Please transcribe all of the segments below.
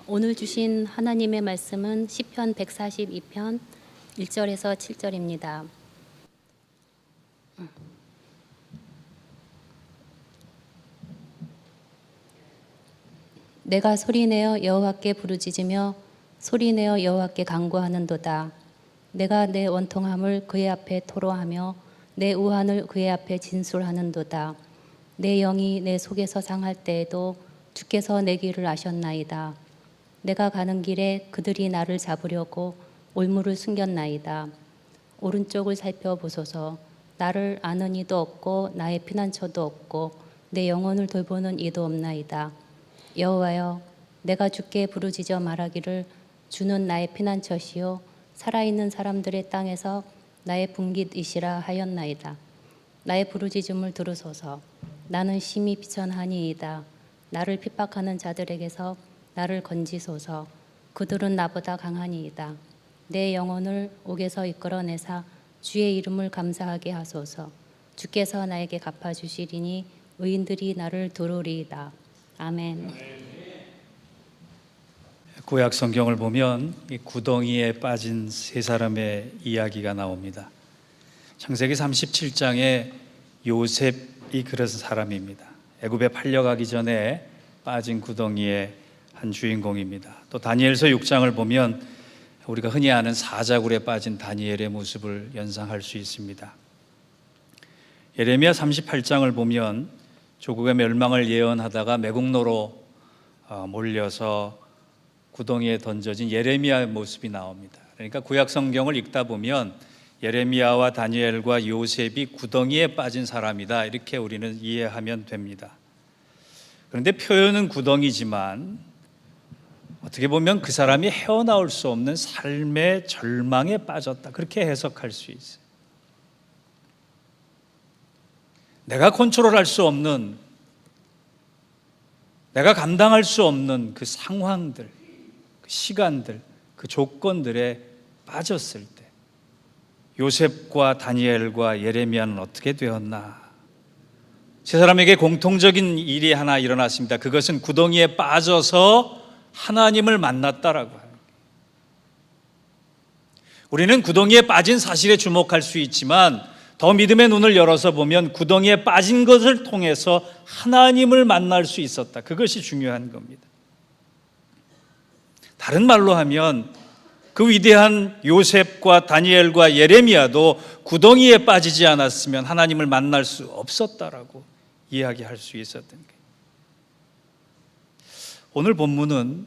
오늘 주신 하나님의 말씀은 시편 142편 1절에서 7절입니다. 내가 소리내어 여호와께 부르짖으며 소리내어 여호와께 간구하는도다. 내가 내 원통함을 그의 앞에 토로하며 내 우한을 그의 앞에 진술하는도다. 내 영이 내 속에서 상할 때에도 주께서 내 길을 아셨나이다. 내가 가는 길에 그들이 나를 잡으려고 올무를 숨겼나이다. 오른쪽을 살펴보소서. 나를 아는 이도 없고 나의 피난처도 없고 내 영혼을 돌보는 이도 없나이다. 여호와여, 내가 주께 부르짖어 말하기를 주는 나의 피난처시요 살아있는 사람들의 땅에서 나의 분깃이시라 하였나이다. 나의 부르짖음을 들으소서. 나는 심히 비천하니이다. 나를 핍박하는 자들에게서 나를 건지소서. 그들은 나보다 강하니이다. 내 영혼을 옥에서 이끌어내사 주의 이름을 감사하게 하소서. 주께서 나에게 갚아주시리니 의인들이 나를 두루리이다. 아멘. 구약 성경을 보면 이 구덩이에 빠진 세 사람의 이야기가 나옵니다. 창세기 37장에 요셉이 그런 사람입니다. 애굽에 팔려가기 전에 빠진 구덩이의 한 주인공입니다. 또 다니엘서 6장을 보면 우리가 흔히 아는 사자굴에 빠진 다니엘의 모습을 연상할 수 있습니다. 예레미야 38장을 보면 조국의 멸망을 예언하다가 매국노로 몰려서 구덩이에 던져진 예레미야의 모습이 나옵니다. 그러니까 구약 성경을 읽다 보면 예레미야와 다니엘과 요셉이 구덩이에 빠진 사람이다, 이렇게 우리는 이해하면 됩니다. 그런데 표현은 구덩이지만 어떻게 보면 그 사람이 헤어나올 수 없는 삶의 절망에 빠졌다, 그렇게 해석할 수 있어요. 내가 컨트롤할 수 없는, 내가 감당할 수 없는 그 상황들, 그 시간들, 그 조건들에 빠졌을 때 요셉과 다니엘과 예레미야는 어떻게 되었나? 세 사람에게 공통적인 일이 하나 일어났습니다. 그것은 구덩이에 빠져서 하나님을 만났다라고 합니다. 우리는 구덩이에 빠진 사실에 주목할 수 있지만 더 믿음의 눈을 열어서 보면 구덩이에 빠진 것을 통해서 하나님을 만날 수 있었다. 그것이 중요한 겁니다. 다른 말로 하면 그 위대한 요셉과 다니엘과 예레미야도 구덩이에 빠지지 않았으면 하나님을 만날 수 없었다라고 이야기할 수 있었던 거예요. 오늘 본문은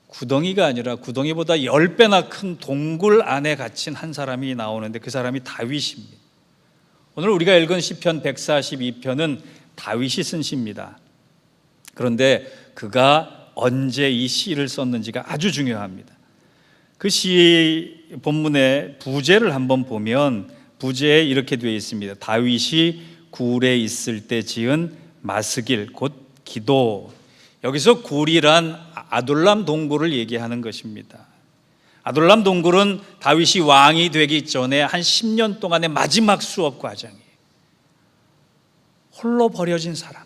구덩이가 아니라 구덩이보다 10배나 큰 동굴 안에 갇힌 한 사람이 나오는데 그 사람이 다윗입니다. 오늘 우리가 읽은 시편 142편은 다윗이 쓴 시입니다. 그런데 그가 언제 이 시를 썼는지가 아주 중요합니다. 그 시 본문의 부제를 한번 보면 부제에 이렇게 되어 있습니다. 다윗이 굴에 있을 때 지은 마스길, 곧 기도. 여기서 굴이란 아둘람 동굴을 얘기하는 것입니다. 아둘람 동굴은 다윗이 왕이 되기 전에 한 10년 동안의 마지막 수업 과정이에요. 홀로 버려진 사람,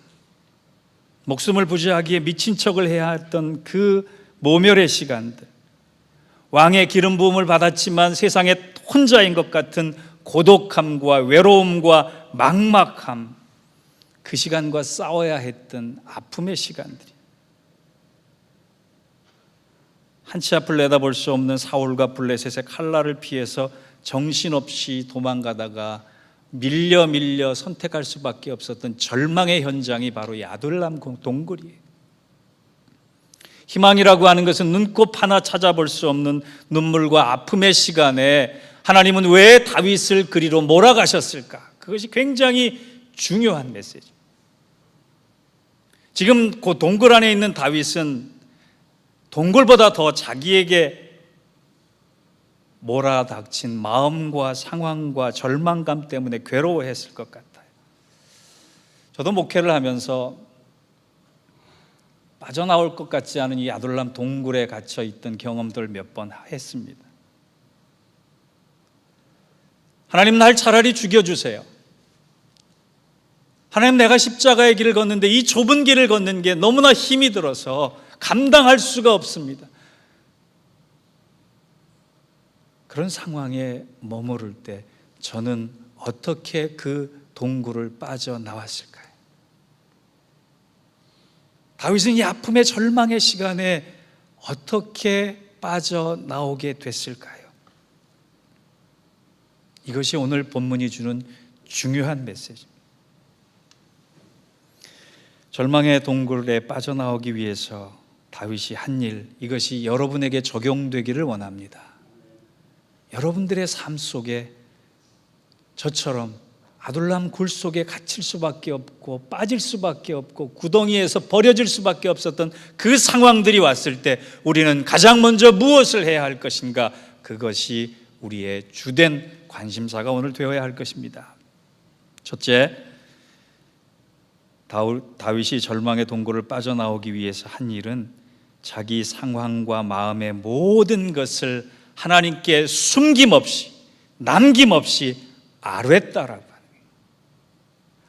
목숨을 부지하기에 미친 척을 해야 했던 그 모멸의 시간들, 왕의 기름 부음을 받았지만 세상에 혼자인 것 같은 고독함과 외로움과 막막함, 그 시간과 싸워야 했던 아픔의 시간들이, 한치 앞을 내다볼 수 없는 사울과 블레셋의 칼날을 피해서 정신없이 도망가다가 밀려 선택할 수밖에 없었던 절망의 현장이 바로 이 아둘람 동굴이에요. 희망이라고 하는 것은 눈곱 하나 찾아볼 수 없는 눈물과 아픔의 시간에 하나님은 왜 다윗을 그리로 몰아가셨을까? 그것이 굉장히 중요한 메시지. 지금 그 동굴 안에 있는 다윗은 동굴보다 더 자기에게 몰아닥친 마음과 상황과 절망감 때문에 괴로워했을 것 같아요. 저도 목회를 하면서 빠져나올 것 같지 않은 이 아둘람 동굴에 갇혀 있던 경험들을 몇 번 했습니다. 하나님, 날 차라리 죽여주세요. 하나님, 내가 십자가의 길을 걷는데 이 좁은 길을 걷는 게 너무나 힘이 들어서 감당할 수가 없습니다. 그런 상황에 머무를 때 저는 어떻게 그 동굴을 빠져나왔을까요? 다윗은 이 아픔의 절망의 시간에 어떻게 빠져나오게 됐을까요? 이것이 오늘 본문이 주는 중요한 메시지입니다. 절망의 동굴에 빠져나오기 위해서 다윗이 한 일, 이것이 여러분에게 적용되기를 원합니다. 여러분들의 삶 속에 저처럼 아둘람 굴 속에 갇힐 수밖에 없고 빠질 수밖에 없고 구덩이에서 버려질 수밖에 없었던 그 상황들이 왔을 때 우리는 가장 먼저 무엇을 해야 할 것인가? 그것이 우리의 주된 관심사가 오늘 되어야 할 것입니다. 첫째, 다윗이 절망의 동굴을 빠져나오기 위해서 한 일은 자기 상황과 마음의 모든 것을 하나님께 숨김없이 남김없이 아뢰다라고 하는 거예요.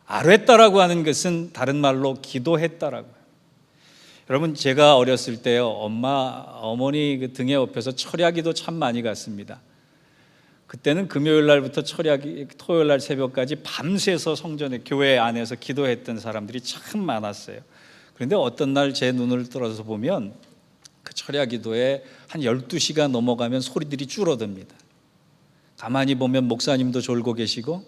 아뢰다라고 하는 것은 다른 말로 기도했다라고 해요. 여러분, 제가 어렸을 때요, 어머니 그 등에 업혀서 철야기도 참 많이 갔습니다. 그때는 금요일 날부터 토요일 날 새벽까지 밤새서 성전에 교회 안에서 기도했던 사람들이 참 많았어요. 그런데 어떤 날 제 눈을 들어서 보면 그 철야기도에 한 12시가 넘어가면 소리들이 줄어듭니다. 가만히 보면 목사님도 졸고 계시고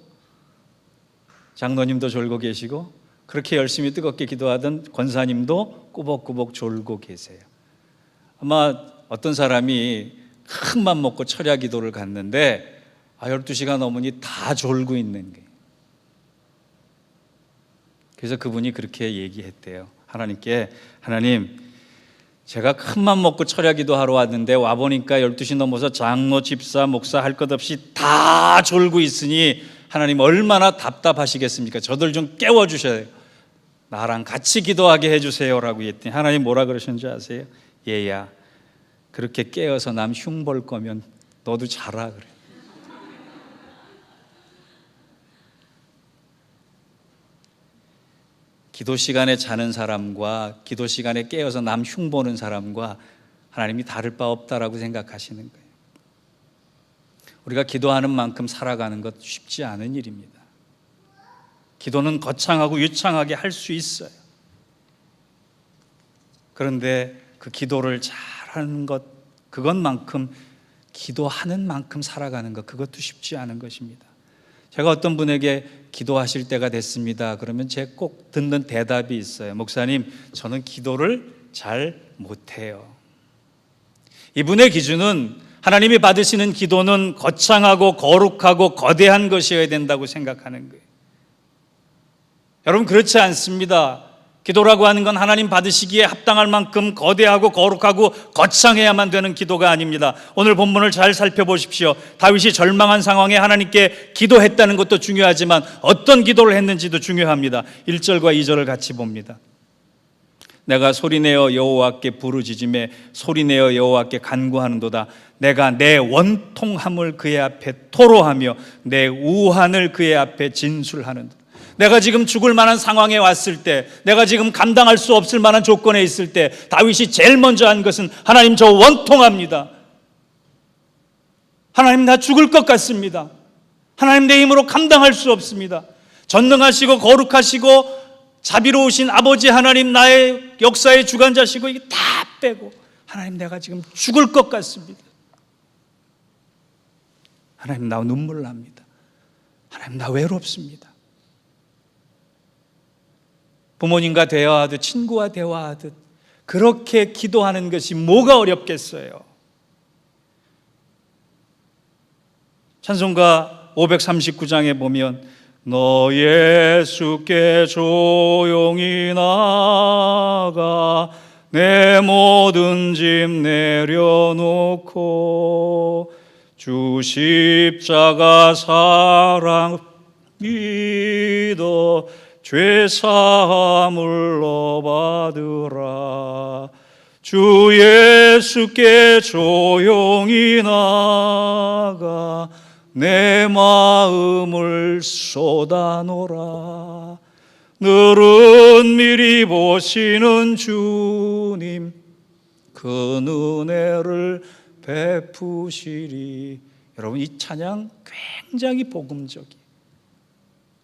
장로님도 졸고 계시고 그렇게 열심히 뜨겁게 기도하던 권사님도 꾸벅꾸벅 졸고 계세요. 아마 어떤 사람이 큰 맘 먹고 철야 기도를 갔는데 12시가 넘으니 다 졸고 있는 거예요. 그래서 그분이 그렇게 얘기했대요. 하나님께, 하나님, 제가 큰 맘 먹고 철야 기도하러 왔는데 와보니까 12시 넘어서 장로, 집사, 목사 할 것 없이 다 졸고 있으니 하나님 얼마나 답답하시겠습니까? 저들 좀 깨워주셔야 돼요. 나랑 같이 기도하게 해주세요라고 했더니 하나님 뭐라 그러셨는지 아세요? 얘야, 그렇게 깨어서 남 흉볼 거면 너도 자라 그래. 기도 시간에 자는 사람과 기도 시간에 깨어서 남 흉보는 사람과 하나님이 다를 바 없다라고 생각하시는 거예요. 우리가 기도하는 만큼 살아가는 것 쉽지 않은 일입니다. 기도는 거창하고 유창하게 할 수 있어요. 그런데 그 기도를 잘하는 것, 그것만큼 기도하는 만큼 살아가는 것, 그것도 쉽지 않은 것입니다. 제가 어떤 분에게 기도하실 때가 됐습니다 그러면 제가 꼭 듣는 대답이 있어요. 목사님, 저는 기도를 잘 못해요. 이분의 기준은 하나님이 받으시는 기도는 거창하고 거룩하고 거대한 것이어야 된다고 생각하는 거예요. 여러분, 그렇지 않습니다. 기도라고 하는 건 하나님 받으시기에 합당할 만큼 거대하고 거룩하고 거창해야만 되는 기도가 아닙니다. 오늘 본문을 잘 살펴보십시오. 다윗이 절망한 상황에 하나님께 기도했다는 것도 중요하지만 어떤 기도를 했는지도 중요합니다. 1절과 2절을 같이 봅니다. 내가 소리내어 여호와께 부르짖으며 소리내어 여호와께 간구하는도다. 내가 내 원통함을 그의 앞에 토로하며 내 우환을 그의 앞에 진술하는도다. 내가 지금 죽을 만한 상황에 왔을 때, 내가 지금 감당할 수 없을 만한 조건에 있을 때 다윗이 제일 먼저 한 것은 하나님, 저 원통합니다. 하나님, 나 죽을 것 같습니다. 하나님, 내 힘으로 감당할 수 없습니다. 전능하시고 거룩하시고 자비로우신 아버지 하나님, 나의 역사의 주관자시고 이게 다 빼고 하나님, 내가 지금 죽을 것 같습니다. 하나님, 나 눈물 납니다. 하나님, 나 외롭습니다. 부모님과 대화하듯 친구와 대화하듯 그렇게 기도하는 것이 뭐가 어렵겠어요? 찬송가 539장에 보면 너 예수께 조용히 나아가 내 모든 짐 내려놓고 주 십자가 사랑 믿어 죄 사함을 받으라. 주 예수께 조용히 나가 내 마음을 쏟아놓으라. 늘은 미리 보시는 주님, 큰 은혜를 베푸시리. 여러분, 이 찬양 굉장히 복음적이에요.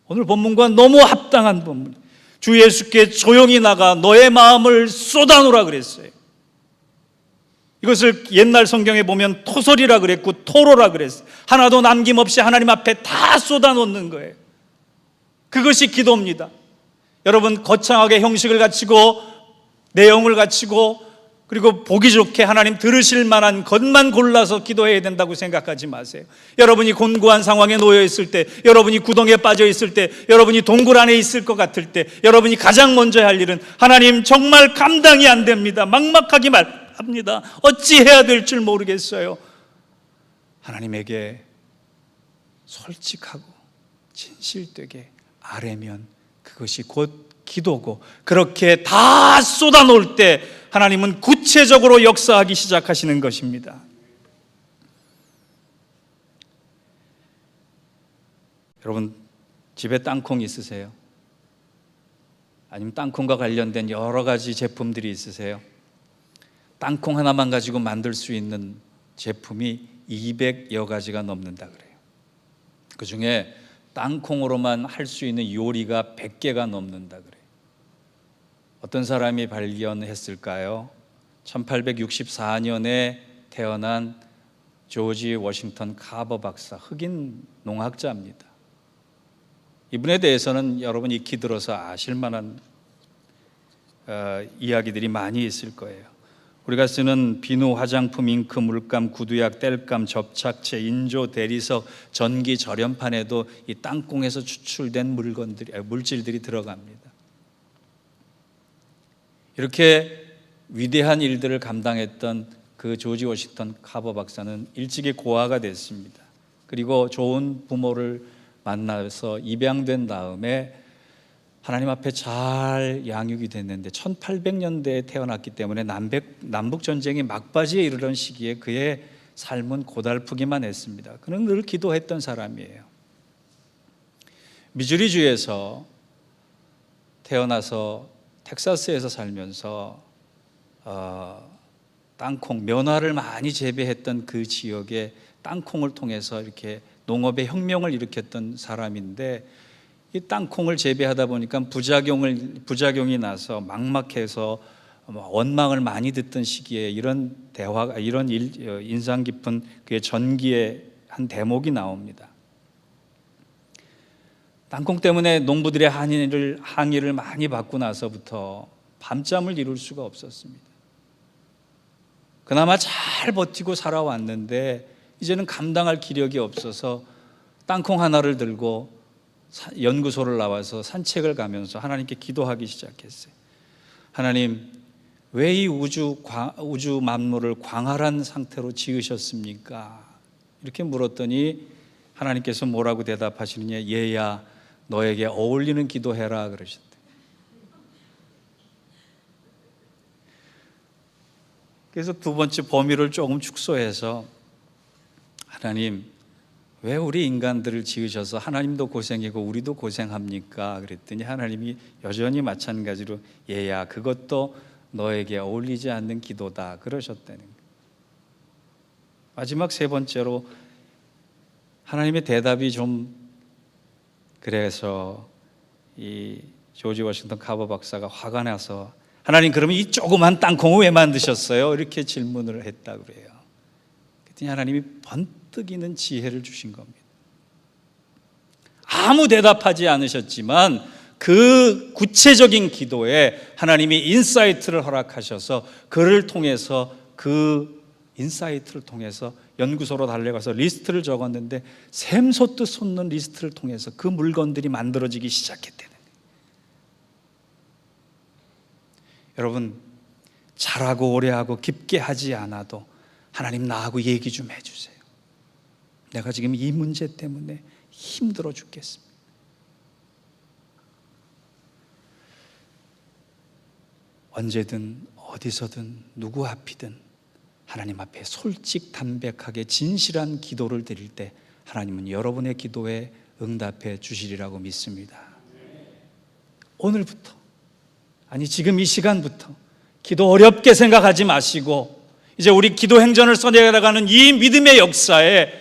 오늘 본문과 너무 합당한 본문. 주 예수께 조용히 나가 너의 마음을 쏟아놓으라 그랬어요. 이것을 옛날 성경에 보면 토설이라 그랬고 토로라 그랬어요. 하나도 남김없이 하나님 앞에 다 쏟아놓는 거예요. 그것이 기도입니다. 여러분, 거창하게 형식을 갖추고 내용을 갖추고 그리고 보기 좋게 하나님 들으실 만한 것만 골라서 기도해야 된다고 생각하지 마세요. 여러분이 곤고한 상황에 놓여 있을 때, 여러분이 구덩이에 빠져 있을 때, 여러분이 동굴 안에 있을 것 같을 때, 여러분이 가장 먼저 할 일은 하나님 정말 감당이 안 됩니다. 막막하기만 합니다. 어찌 해야 될 줄 모르겠어요. 하나님에게 솔직하고 진실되게 아뢰면 그것이 곧 기도고, 그렇게 다 쏟아놓을 때 하나님은 구체적으로 역사하기 시작하시는 것입니다. 여러분, 집에 땅콩 있으세요? 아니면 땅콩과 관련된 여러 가지 제품들이 있으세요? 땅콩 하나만 가지고 만들 수 있는 제품이 200여 가지가 넘는다 그래요. 그 중에 땅콩으로만 할 수 있는 요리가 100개가 넘는다 그래요. 어떤 사람이 발견했을까요? 1864년에 태어난 조지 워싱턴 카버 박사, 흑인 농학자입니다. 이분에 대해서는 여러분 익히 들어서 아실 만한 이야기들이 많이 있을 거예요. 우리가 쓰는 비누, 화장품, 잉크, 물감, 구두약, 땔감, 접착제, 인조, 대리석, 전기, 절연판에도 이 땅콩에서 추출된 물질들이 들어갑니다. 이렇게 위대한 일들을 감당했던 그 조지 워싱턴 카버 박사는 일찍이 고아가 됐습니다. 그리고 좋은 부모를 만나서 입양된 다음에 하나님 앞에 잘 양육이 됐는데 1800년대에 태어났기 때문에 남북전쟁이 막바지에 이르던 시기에 그의 삶은 고달프기만 했습니다. 그는 늘 기도했던 사람이에요. 미주리주에서 태어나서 텍사스에서 살면서 땅콩, 면화를 많이 재배했던 그 지역에 땅콩을 통해서 이렇게 농업의 혁명을 일으켰던 사람인데, 이 땅콩을 재배하다 보니까 부작용이 나서 막막해서 원망을 많이 듣던 시기에 이런 인상 깊은 그의 전기의 한 대목이 나옵니다. 땅콩 때문에 농부들의 항의를 많이 받고 나서부터 밤잠을 이룰 수가 없었습니다. 그나마 잘 버티고 살아왔는데 이제는 감당할 기력이 없어서 땅콩 하나를 들고 연구소를 나와서 산책을 가면서 하나님께 기도하기 시작했어요. 하나님, 왜 이 우주 만물을 광활한 상태로 지으셨습니까? 이렇게 물었더니 하나님께서 뭐라고 대답하시느냐? 얘야, 너에게 어울리는 기도해라 그러셨대요. 그래서 두 번째 범위를 조금 축소해서, 하나님, 왜 우리 인간들을 지으셔서 하나님도 고생이고 우리도 고생합니까? 그랬더니 하나님이 여전히 마찬가지로 얘야, 그것도 너에게 어울리지 않는 기도다 그러셨다는 거예요. 마지막 세 번째로 하나님의 대답이 좀, 그래서 이 조지 워싱턴 카버 박사가 화가 나서, 하나님, 그러면 이 조그만 땅콩을 왜 만드셨어요? 이렇게 질문을 했다고 그래요. 그랬더니 하나님이 번뜩이는 지혜를 주신 겁니다. 아무 대답하지 않으셨지만 그 구체적인 기도에 하나님이 인사이트를 허락하셔서 그를 통해서, 그 인사이트를 통해서 연구소로 달려가서 리스트를 적었는데 샘솟듯 솟는 리스트를 통해서 그 물건들이 만들어지기 시작했다는 거예요. 여러분, 잘하고 오래하고 깊게 하지 않아도 하나님, 나하고 얘기 좀 해주세요. 내가 지금 이 문제 때문에 힘들어 죽겠습니다. 언제든 어디서든 누구 앞이든 하나님 앞에 솔직 담백하게 진실한 기도를 드릴 때 하나님은 여러분의 기도에 응답해 주시리라고 믿습니다. 오늘부터, 아니 지금 이 시간부터 기도 어렵게 생각하지 마시고 이제 우리 기도 행전을 써내려가는 이 믿음의 역사에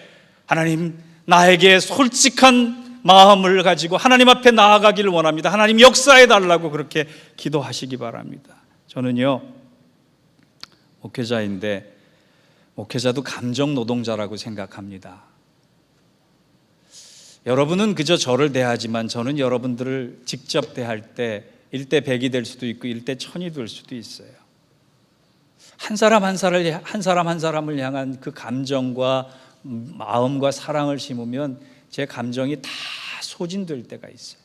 하나님, 나에게 솔직한 마음을 가지고 하나님 앞에 나아가기를 원합니다. 하나님 역사해 달라고 그렇게 기도하시기 바랍니다. 저는요, 목회자인데 목회자도 감정 노동자라고 생각합니다. 여러분은 그저 저를 대하지만 저는 여러분들을 직접 대할 때 1대 100이 될 수도 있고 1대 1000이 될 수도 있어요. 한 사람 한 사람을 향한 그 감정과 마음과 사랑을 심으면 제 감정이 다 소진될 때가 있어요.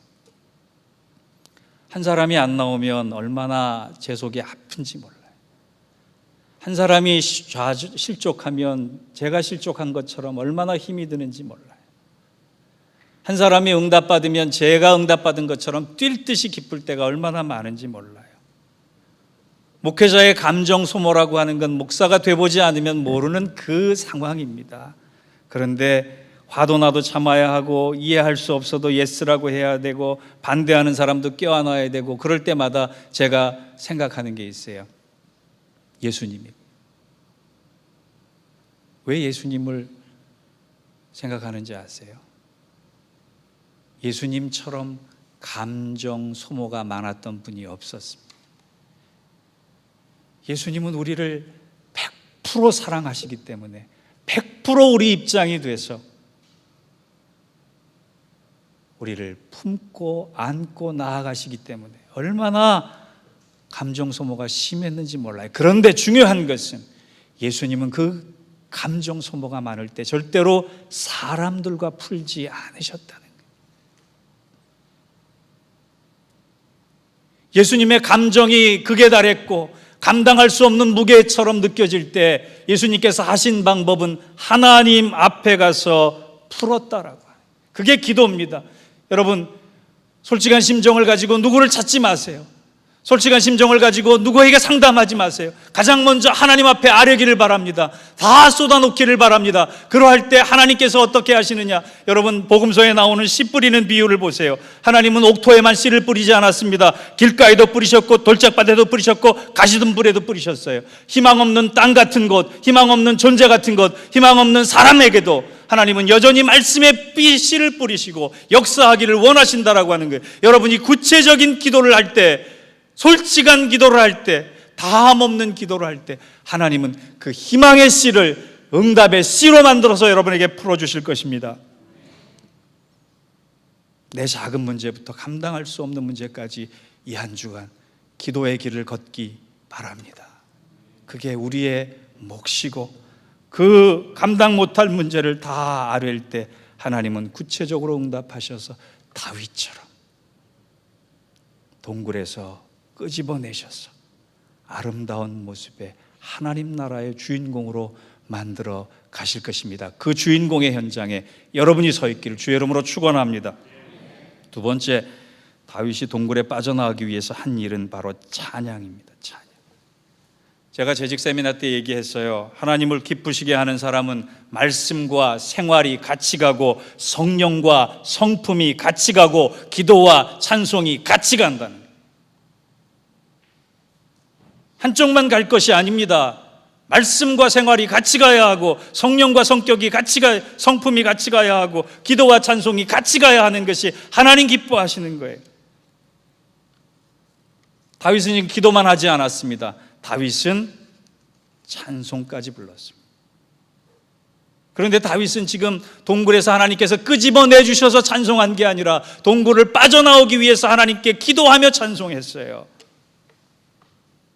한 사람이 안 나오면 얼마나 제 속이 아픈지 몰라요. 한 사람이 실족하면 제가 실족한 것처럼 얼마나 힘이 드는지 몰라요. 한 사람이 응답받으면 제가 응답받은 것처럼 뛸 듯이 기쁠 때가 얼마나 많은지 몰라요. 목회자의 감정 소모라고 하는 건 목사가 돼보지 않으면 모르는 그 상황입니다. 그런데 화도 나도 참아야 하고 이해할 수 없어도 예스라고 해야 되고 반대하는 사람도 껴안아야 되고 그럴 때마다 제가 생각하는 게 있어요. 예수님이. 왜 예수님을 생각하는지 아세요? 예수님처럼 감정 소모가 많았던 분이 없었습니다. 예수님은 우리를 100% 사랑하시기 때문에 100% 우리 입장이 돼서 우리를 품고 안고 나아가시기 때문에 얼마나 감정 소모가 심했는지 몰라요. 그런데 중요한 것은 예수님은 그 감정 소모가 많을 때 절대로 사람들과 풀지 않으셨다는 거예요. 예수님의 감정이 극에 달했고 감당할 수 없는 무게처럼 느껴질 때 예수님께서 하신 방법은 하나님 앞에 가서 풀었다라고 해요. 그게 기도입니다. 여러분, 솔직한 심정을 가지고 누구를 찾지 마세요. 솔직한 심정을 가지고 누구에게 상담하지 마세요. 가장 먼저 하나님 앞에 아뢰기를 바랍니다. 다 쏟아놓기를 바랍니다. 그러할 때 하나님께서 어떻게 하시느냐, 여러분 복음서에 나오는 씨 뿌리는 비유를 보세요. 하나님은 옥토에만 씨를 뿌리지 않았습니다. 길가에도 뿌리셨고 돌짝밭에도 뿌리셨고 가시덤불에도 뿌리셨어요. 희망 없는 땅 같은 곳, 희망 없는 존재 같은 곳, 희망 없는 사람에게도 하나님은 여전히 말씀의 씨를 뿌리시고 역사하기를 원하신다라고 하는 거예요. 여러분이 구체적인 기도를 할 때, 솔직한 기도를 할 때, 다함 없는 기도를 할 때 하나님은 그 희망의 씨를 응답의 씨로 만들어서 여러분에게 풀어주실 것입니다. 내 작은 문제부터 감당할 수 없는 문제까지 이 한 주간 기도의 길을 걷기 바랍니다. 그게 우리의 몫이고 그 감당 못할 문제를 다 아뢰일 때 하나님은 구체적으로 응답하셔서 다윗처럼 동굴에서 끄집어내셔서 아름다운 모습의 하나님 나라의 주인공으로 만들어 가실 것입니다. 그 주인공의 현장에 여러분이 서 있기를 주의 이름으로 축원합니다. 두 번째, 다윗이 동굴에 빠져나가기 위해서 한 일은 바로 찬양입니다. 찬양. 제가 재직 세미나 때 얘기했어요. 하나님을 기쁘시게 하는 사람은 말씀과 생활이 같이 가고 성령과 성품이 같이 가고 기도와 찬송이 같이 간다는, 한쪽만 갈 것이 아닙니다. 말씀과 생활이 같이 가야 하고 성령과 성격이 같이 성품이 같이 가야 하고 기도와 찬송이 같이 가야 하는 것이 하나님 기뻐하시는 거예요. 다윗은 기도만 하지 않았습니다. 다윗은 찬송까지 불렀습니다. 그런데 다윗은 지금 동굴에서 하나님께서 끄집어내 주셔서 찬송한 게 아니라 동굴을 빠져나오기 위해서 하나님께 기도하며 찬송했어요.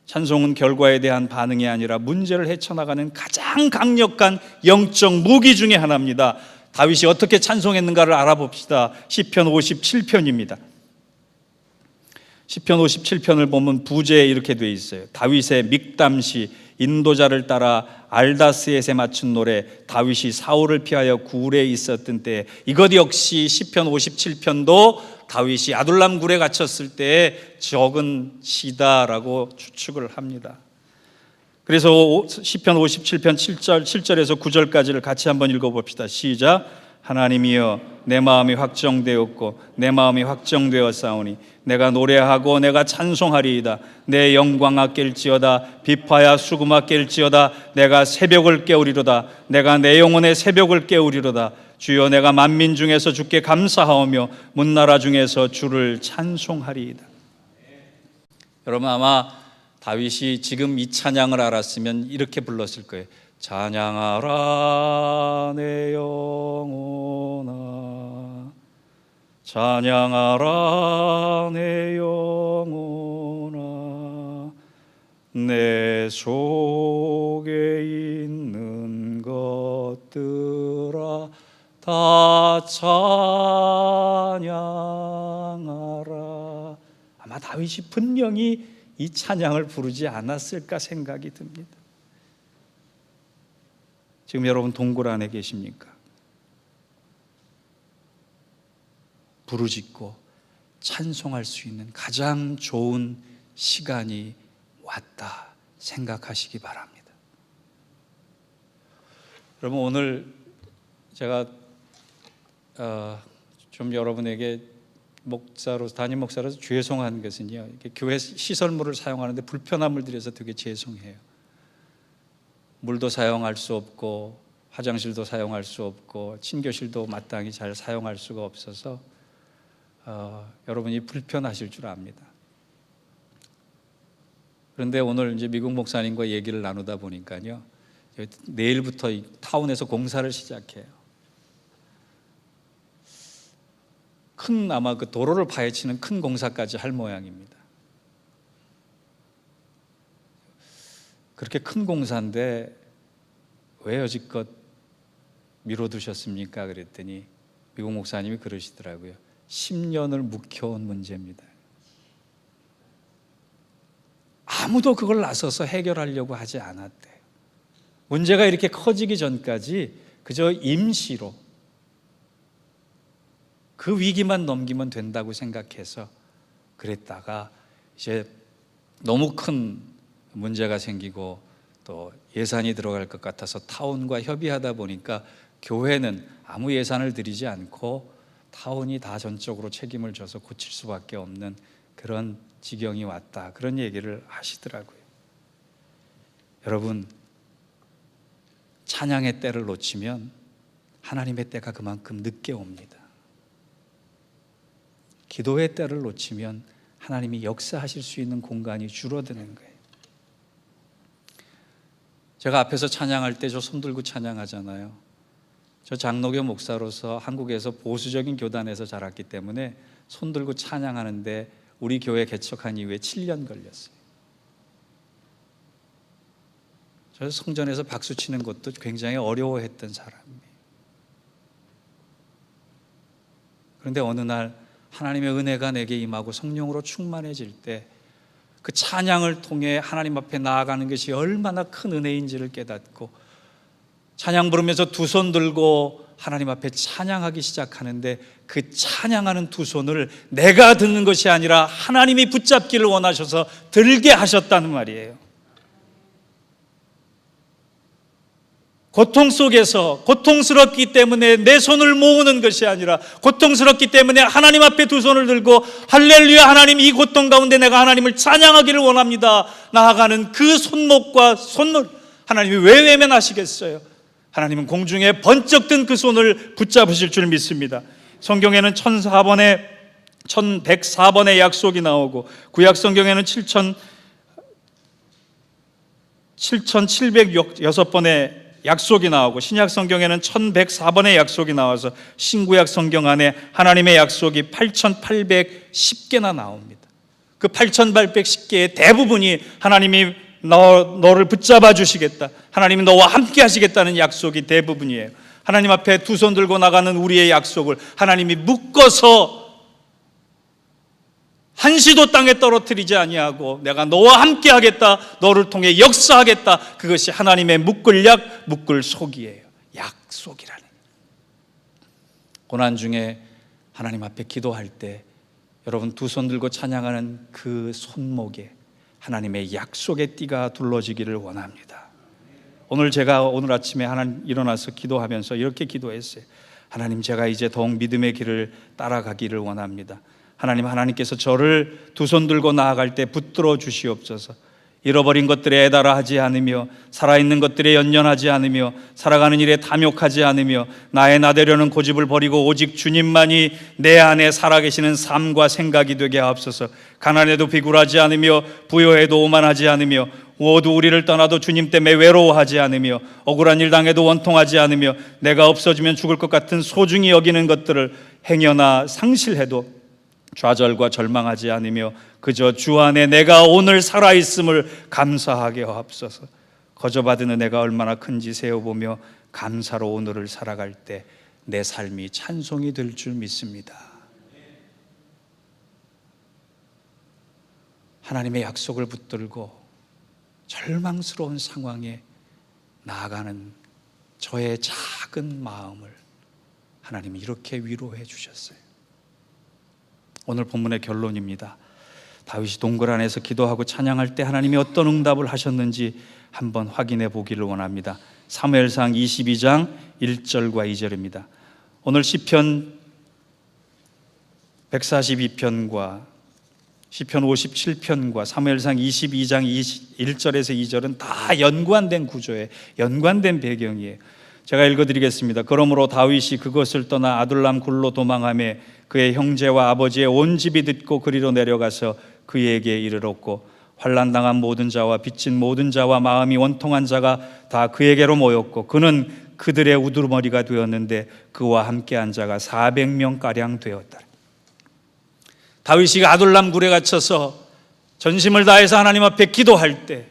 찬송은 결과에 대한 반응이 아니라 문제를 헤쳐나가는 가장 강력한 영적 무기 중에 하나입니다. 다윗이 어떻게 찬송했는가를 알아봅시다. 시편 57편입니다. 시편 57편을 보면 부제에 이렇게 돼 있어요. 다윗의 믹담시, 인도자를 따라 알다스엣에 맞춘 노래, 다윗이 사울을 피하여 굴에 있었던 때. 이것 역시 시편 57편도 다윗이 아둘람 굴에 갇혔을 때 적은 시다라고 추측을 합니다. 그래서 시편 57편 7절에서 9절까지를 같이 한번 읽어봅시다. 시작. 하나님이여, 내 마음이 확정되었고 내 마음이 확정되었사오니 내가 노래하고 내가 찬송하리이다. 내 영광아 깰지어다. 비파야 수금아 깰지어다. 내가 새벽을 깨우리로다. 내가 내 영혼의 새벽을 깨우리로다. 주여, 내가 만민 중에서 주께 감사하오며 문나라 중에서 주를 찬송하리이다. 여러분, 아마 다윗이 지금 이 찬양을 알았으면 이렇게 불렀을 거예요. 찬양하라 내 영혼아, 찬양하라 내 영혼아, 내 속에 있는 것들아 다 찬양하라. 아마 다윗이 분명히 이 찬양을 부르지 않았을까 생각이 듭니다. 지금 여러분 동굴 안에 계십니까? 부르짖고 찬송할 수 있는 가장 좋은 시간이 왔다 생각하시기 바랍니다. 여러분, 오늘 제가 좀 여러분에게 담임 목사로서 죄송한 것은요, 이렇게 교회 시설물을 사용하는데 불편함을 드려서 되게 죄송해요. 물도 사용할 수 없고 화장실도 사용할 수 없고 친교실도 마땅히 잘 사용할 수가 없어서 여러분이 불편하실 줄 압니다. 그런데 오늘 이제 미국 목사님과 얘기를 나누다 보니까요, 내일부터 이 타운에서 공사를 시작해요. 아마 그 도로를 파헤치는 큰 공사까지 할 모양입니다. 그렇게 큰 공사인데 왜 여지껏 미뤄두셨습니까? 그랬더니 미국 목사님이 그러시더라고요. 10년을 묵혀온 문제입니다. 아무도 그걸 나서서 해결하려고 하지 않았대요. 문제가 이렇게 커지기 전까지 그저 임시로 그 위기만 넘기면 된다고 생각해서 그랬다가 이제 너무 큰 문제가 생기고 또 예산이 들어갈 것 같아서 타운과 협의하다 보니까 교회는 아무 예산을 들이지 않고 타운이 다 전적으로 책임을 져서 고칠 수밖에 없는 그런 지경이 왔다, 그런 얘기를 하시더라고요. 여러분, 찬양의 때를 놓치면 하나님의 때가 그만큼 늦게 옵니다. 기도의 때를 놓치면 하나님이 역사하실 수 있는 공간이 줄어드는 거예요. 제가 앞에서 찬양할 때 저 손 들고 찬양하잖아요. 저 장로교 목사로서 한국에서 보수적인 교단에서 자랐기 때문에 손 들고 찬양하는데 우리 교회 개척한 이후에 7년 걸렸어요. 저 성전에서 박수 치는 것도 굉장히 어려워했던 사람이에요. 그런데 어느 날 하나님의 은혜가 내게 임하고 성령으로 충만해질 때 그 찬양을 통해 하나님 앞에 나아가는 것이 얼마나 큰 은혜인지를 깨닫고 찬양 부르면서 두 손 들고 하나님 앞에 찬양하기 시작하는데 그 찬양하는 두 손을 내가 듣는 것이 아니라 하나님이 붙잡기를 원하셔서 들게 하셨다는 말이에요. 고통 속에서 고통스럽기 때문에 내 손을 모으는 것이 아니라 고통스럽기 때문에 하나님 앞에 두 손을 들고 할렐루야, 하나님 이 고통 가운데 내가 하나님을 찬양하기를 원합니다 나아가는 그 손목과 손을 하나님이 왜 외면하시겠어요? 하나님은 공중에 번쩍 든 그 손을 붙잡으실 줄 믿습니다. 성경에는 1104번의 약속이 나오고 구약 성경에는 7706번의 약속이 나오고 신약 성경에는 1104번의 약속이 나와서 신구약 성경 안에 하나님의 약속이 8810개나 나옵니다. 그 8810개의 대부분이 하나님이 너를 붙잡아 주시겠다, 하나님이 너와 함께 하시겠다는 약속이 대부분이에요. 하나님 앞에 두 손 들고 나가는 우리의 약속을 하나님이 묶어서 한시도 땅에 떨어뜨리지 아니하고 내가 너와 함께 하겠다, 너를 통해 역사하겠다, 그것이 하나님의 묶을 약, 묶을 속이에요. 약속이라는. 고난 중에 하나님 앞에 기도할 때 여러분 두 손 들고 찬양하는 그 손목에 하나님의 약속의 띠가 둘러지기를 원합니다. 오늘 제가 오늘 아침에 하나님 일어나서 기도하면서 이렇게 기도했어요. 하나님, 제가 이제 더욱 믿음의 길을 따라가기를 원합니다. 하나님께서 저를 두 손 들고 나아갈 때 붙들어 주시옵소서. 잃어버린 것들에 애달아 하지 않으며, 살아있는 것들에 연연하지 않으며, 살아가는 일에 탐욕하지 않으며, 나의 나되려는 고집을 버리고 오직 주님만이 내 안에 살아계시는 삶과 생각이 되게 하옵소서. 가난해도 비굴하지 않으며, 부요해도 오만하지 않으며, 모두 우리를 떠나도 주님 때문에 외로워하지 않으며, 억울한 일 당해도 원통하지 않으며, 내가 없어지면 죽을 것 같은 소중히 여기는 것들을 행여나 상실해도 좌절과 절망하지 않으며, 그저 주 안에 내가 오늘 살아있음을 감사하게 하옵소서. 거저받은 은혜가 얼마나 큰지 세어보며 감사로 오늘을 살아갈 때 내 삶이 찬송이 될 줄 믿습니다. 하나님의 약속을 붙들고 절망스러운 상황에 나아가는 저의 작은 마음을 하나님이 이렇게 위로해 주셨어요. 오늘 본문의 결론입니다. 다윗이 동굴 안에서 기도하고 찬양할 때 하나님이 어떤 응답을 하셨는지 한번 확인해 보기를 원합니다. 사무엘상 22장 1절과 2절입니다. 오늘 시편 142편과 시편 57편과 사무엘상 22장 1절에서 2절은 다 연관된 구조에 연관된 배경이에요. 제가 읽어드리겠습니다. 그러므로 다윗이 그것을 떠나 아둘람 굴로 도망하며 그의 형제와 아버지의 온 집이 듣고 그리로 내려가서 그에게 이르렀고, 환난당한 모든 자와 빚진 모든 자와 마음이 원통한 자가 다 그에게로 모였고, 그는 그들의 우두머리가 되었는데 그와 함께한 자가 400명가량 되었다. 다윗이 아둘람 굴에 갇혀서 전심을 다해서 하나님 앞에 기도할 때,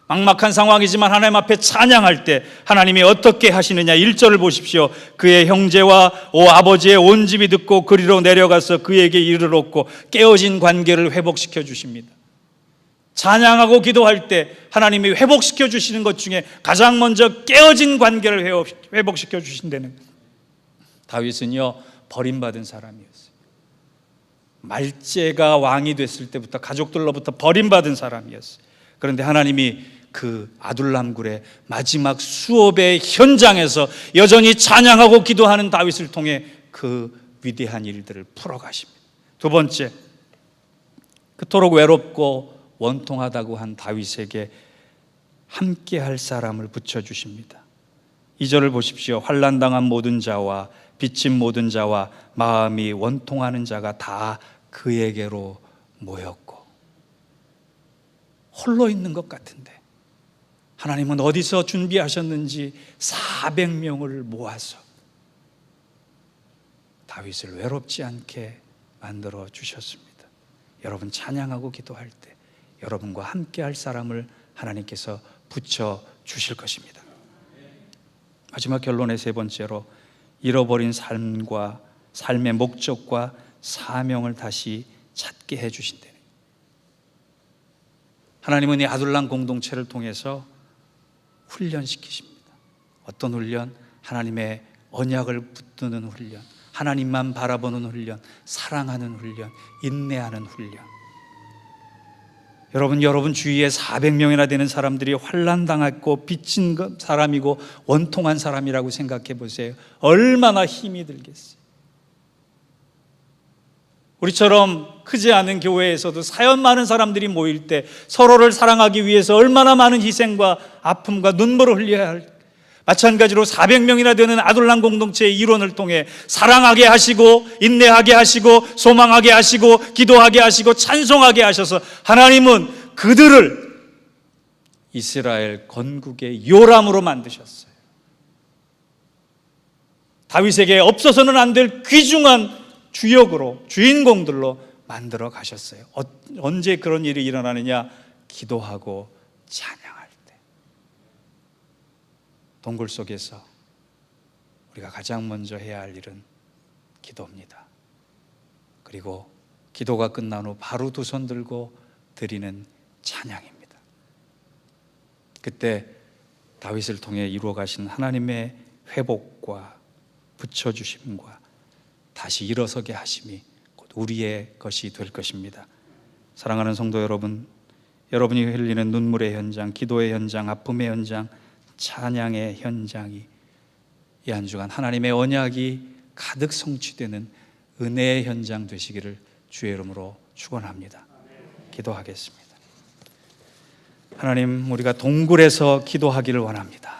막막한 상황이지만 하나님 앞에 찬양할 때 하나님이 어떻게 하시느냐. 1절을 보십시오. 그의 형제와 아버지의 온 집이 듣고 그리로 내려가서 그에게 이르렀고, 깨어진 관계를 회복시켜 주십니다. 찬양하고 기도할 때 하나님이 회복시켜 주시는 것 중에 가장 먼저 깨어진 관계를 회복시켜 주신다는, 다윗은요 버림받은 사람이었어요. 말제가 왕이 됐을 때부터 가족들로부터 버림받은 사람이었어요. 그런데 하나님이 그 아둘람굴의 마지막 수업의 현장에서 여전히 찬양하고 기도하는 다윗을 통해 그 위대한 일들을 풀어가십니다. 두 번째, 그토록 외롭고 원통하다고 한 다윗에게 함께할 사람을 붙여주십니다. 2절을 보십시오. 환난당한 모든 자와 빚진 모든 자와 마음이 원통하는 자가 다 그에게로 모였고, 홀로 있는 것 같은데 하나님은 어디서 준비하셨는지 400명을 모아서 다윗을 외롭지 않게 만들어 주셨습니다. 여러분, 찬양하고 기도할 때 여러분과 함께 할 사람을 하나님께서 붙여 주실 것입니다. 마지막 결론의 세 번째로, 잃어버린 삶과 삶의 목적과 사명을 다시 찾게 해 주신다. 하나님은 이 아둘람 공동체를 통해서 훈련시키십니다. 어떤 훈련? 하나님의 언약을 붙드는 훈련, 하나님만 바라보는 훈련, 사랑하는 훈련, 인내하는 훈련. 여러분 주위에 400명이나 되는 사람들이 환난당했고 빚진 사람이고 원통한 사람이라고 생각해 보세요. 얼마나 힘이 들겠어요. 우리처럼 크지 않은 교회에서도 사연 많은 사람들이 모일 때 서로를 사랑하기 위해서 얼마나 많은 희생과 아픔과 눈물을 흘려야 할까. 마찬가지로 400명이나 되는 아둘람 공동체의 일원을 통해 사랑하게 하시고 인내하게 하시고 소망하게 하시고 기도하게 하시고 찬송하게 하셔서 하나님은 그들을 이스라엘 건국의 요람으로 만드셨어요. 다윗에게 없어서는 안 될 귀중한 주역으로, 주인공들로 만들어 가셨어요. 언제 그런 일이 일어나느냐? 기도하고 찬양할 때. 동굴 속에서 우리가 가장 먼저 해야 할 일은 기도입니다. 그리고 기도가 끝난 후 바로 두 손 들고 드리는 찬양입니다. 그때 다윗을 통해 이루어 가신 하나님의 회복과 붙여주심과 다시 일어서게 하심이 곧 우리의 것이 될 것입니다. 사랑하는 성도 여러분, 여러분이 흘리는 눈물의 현장, 기도의 현장, 아픔의 현장, 찬양의 현장이 이 한 주간 하나님의 언약이 가득 성취되는 은혜의 현장 되시기를 주의 이름으로 축원합니다. 기도하겠습니다. 하나님, 우리가 동굴에서 기도하기를 원합니다.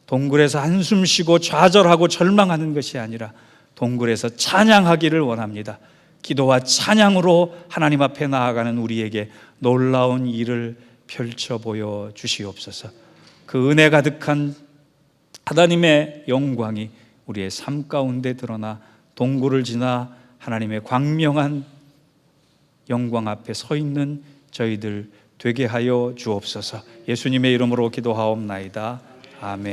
동굴에서 한숨 쉬고 좌절하고 절망하는 것이 아니라 동굴에서 찬양하기를 원합니다. 기도와 찬양으로 하나님 앞에 나아가는 우리에게 놀라운 일을 펼쳐 보여 주시옵소서. 그 은혜 가득한 하나님의 영광이 우리의 삶 가운데 드러나 동굴을 지나 하나님의 광명한 영광 앞에 서 있는 저희들 되게 하여 주옵소서. 예수님의 이름으로 기도하옵나이다. 아멘.